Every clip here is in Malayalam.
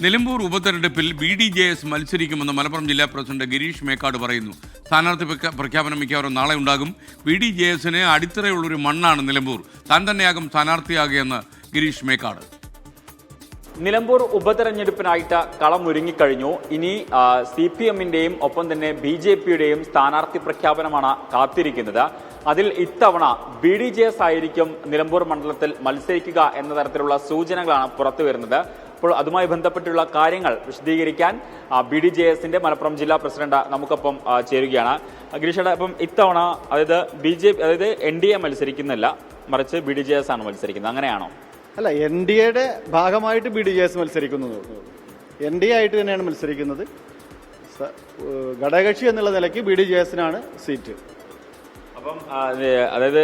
നിലമ്പൂർ ഉപതെരഞ്ഞെടുപ്പിൽ BDJS മത്സരിക്കുമെന്ന് മലപ്പുറം ജില്ലാ പ്രസിഡന്റ് ഗിരീഷ് മേക്കാട് പറയുന്നു. സ്ഥാനാർത്ഥി പ്രഖ്യാപനം മിക്കവാറും നാളെ ഉണ്ടാകും. BDJSന് അടിത്തറയുള്ളൊരു മണ്ണാണ് നിലമ്പൂർ. താൻ തന്നെയാകും സ്ഥാനാർത്ഥിയാകുകയെന്ന് ഗിരീഷ് മേക്കാട്. നിലമ്പൂർ ഉപതെരഞ്ഞെടുപ്പിനായിട്ട് കളം ഒരുങ്ങിക്കഴിഞ്ഞു. ഇനി CPMന്റെയും ഒപ്പം തന്നെ BJPയുടെയും സ്ഥാനാർത്ഥി പ്രഖ്യാപനമാണ് കാത്തിരിക്കുന്നത്. അതിൽ ഇത്തവണ BDJS ആയിരിക്കും നിലമ്പൂർ മണ്ഡലത്തിൽ മത്സരിക്കുക എന്ന തരത്തിലുള്ള സൂചനകളാണ് പുറത്തു വരുന്നത്. അപ്പോൾ അതുമായി ബന്ധപ്പെട്ടുള്ള കാര്യങ്ങൾ വിശദീകരിക്കാൻ BDJSന്റെ മലപ്പുറം ജില്ലാ പ്രസിഡന്റ് നമുക്കൊപ്പം ചേരുകയാണ്. ഗിരീഷയുടെ അപ്പം ഇത്തവണ അതായത് അതായത് NDA മത്സരിക്കുന്നില്ല, മറിച്ച് BDJS ആണ് മത്സരിക്കുന്നത്, അങ്ങനെയാണോ? അല്ല, NDAയുടെ ഭാഗമായിട്ട് BDJS മത്സരിക്കുന്നത്. NDA ആയിട്ട് തന്നെയാണ് മത്സരിക്കുന്നത്. ഘടകകക്ഷി എന്നുള്ള നിലയ്ക്ക് BDJSനാണ് സീറ്റ്. അപ്പം അതായത്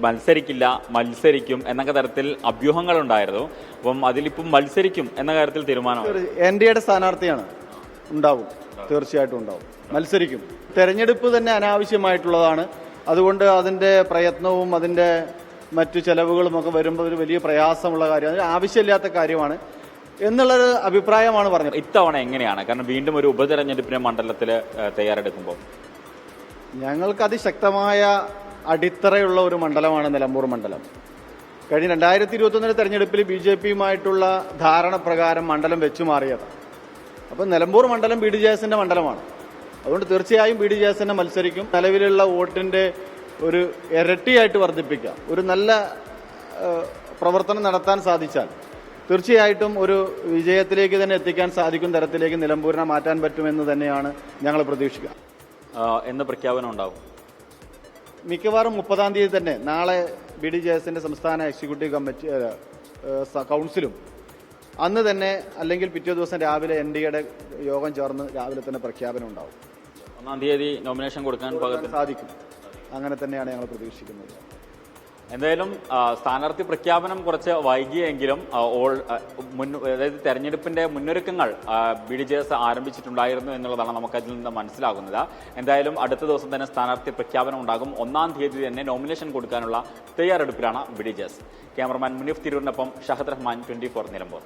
മത്സരിക്കില്ല, മത്സരിക്കും എന്നൊക്കെ തരത്തിൽ അഭ്യൂഹങ്ങളുണ്ടായിരുന്നു. അപ്പം അതിലിപ്പം മത്സരിക്കും എന്ന കാര്യത്തിൽ തീരുമാനം NDAയുടെ സ്ഥാനാർത്ഥിയാണ്, ഉണ്ടാവും, തീർച്ചയായിട്ടും ഉണ്ടാവും, മത്സരിക്കും. തെരഞ്ഞെടുപ്പ് തന്നെ അനാവശ്യമായിട്ടുള്ളതാണ്. അതുകൊണ്ട് അതിന്റെ പ്രയത്നവും അതിന്റെ മറ്റു ചെലവുകളും ഒക്കെ വരുമ്പോൾ ഒരു വലിയ പ്രയാസമുള്ള കാര്യമാണ്, അത് ആവശ്യമില്ലാത്ത കാര്യമാണ് എന്നുള്ളൊരു അഭിപ്രായമാണ് പറഞ്ഞത്. ഇത്തവണ എങ്ങനെയാണ്? കാരണം വീണ്ടും ഒരു ഉപതെരഞ്ഞെടുപ്പിന് മണ്ഡലത്തിൽ തയ്യാറെടുക്കുമ്പോൾ ഞങ്ങൾക്ക് അതിശക്തമായ അടിത്തറയുള്ള ഒരു മണ്ഡലമാണ് നിലമ്പൂർ മണ്ഡലം. കഴിഞ്ഞ 2021 തെരഞ്ഞെടുപ്പിൽ BJPയുമായിട്ടുള്ള ധാരണ പ്രകാരം മണ്ഡലം വെച്ചു മാറിയത്. അപ്പം നിലമ്പൂർ മണ്ഡലം BDJSന്റെ മണ്ഡലമാണ്. അതുകൊണ്ട് തീർച്ചയായും BDJSനെ മത്സരിക്കും. നിലവിലുള്ള വോട്ടിന്റെ ഒരു ഇരട്ടിയായിട്ട് വർദ്ധിപ്പിക്കുക, ഒരു നല്ല പ്രവർത്തനം നടത്താൻ സാധിച്ചാൽ തീർച്ചയായിട്ടും ഒരു വിജയത്തിലേക്ക് തന്നെ എത്തിക്കാൻ സാധിക്കും തരത്തിലേക്ക് നിലമ്പൂരിനെ മാറ്റാൻ പറ്റുമെന്ന് തന്നെയാണ് ഞങ്ങൾ പ്രതീക്ഷിക്കുക. എന്ന് പ്രഖ്യാപനം ഉണ്ടാവും മിക്കവാറും 30-ാം തീയതി തന്നെ. നാളെ BDJSന്റെ സംസ്ഥാന എക്സിക്യൂട്ടീവ് കമ്മിറ്റി കൗൺസിലും അന്ന് തന്നെ അല്ലെങ്കിൽ പിറ്റേ ദിവസം രാവിലെ NDAയുടെ യോഗം ചേർന്ന് രാവിലെ തന്നെ പ്രഖ്യാപനം ഉണ്ടാവും. 1-ാം തീയതി നോമിനേഷൻ കൊടുക്കാൻ സാധിക്കും. അങ്ങനെ തന്നെയാണ് ഞങ്ങൾ പ്രതീക്ഷിക്കുന്നത്. എന്തായാലും സ്ഥാനാർത്ഥി പ്രഖ്യാപനം കുറച്ച് വൈകിയെങ്കിലും അതായത് തെരഞ്ഞെടുപ്പിന്റെ മുന്നൊരുക്കങ്ങൾ BDJS ആരംഭിച്ചിട്ടുണ്ടായിരുന്നു എന്നുള്ളതാണ് നമുക്കതിൽ നിന്ന് മനസ്സിലാകുന്നത്. എന്തായാലും അടുത്ത ദിവസം തന്നെ സ്ഥാനാർത്ഥി പ്രഖ്യാപനം ഉണ്ടാകും. 1-ാം തീയതി തന്നെ നോമിനേഷൻ കൊടുക്കാനുള്ള തയ്യാറെടുപ്പിലാണ് BDJS. ക്യാമറമാൻ മുനീഫ് തിരൂരിനൊപ്പം ഷഹദ് റഹ്മാൻ, 24 നിലമ്പൂർ.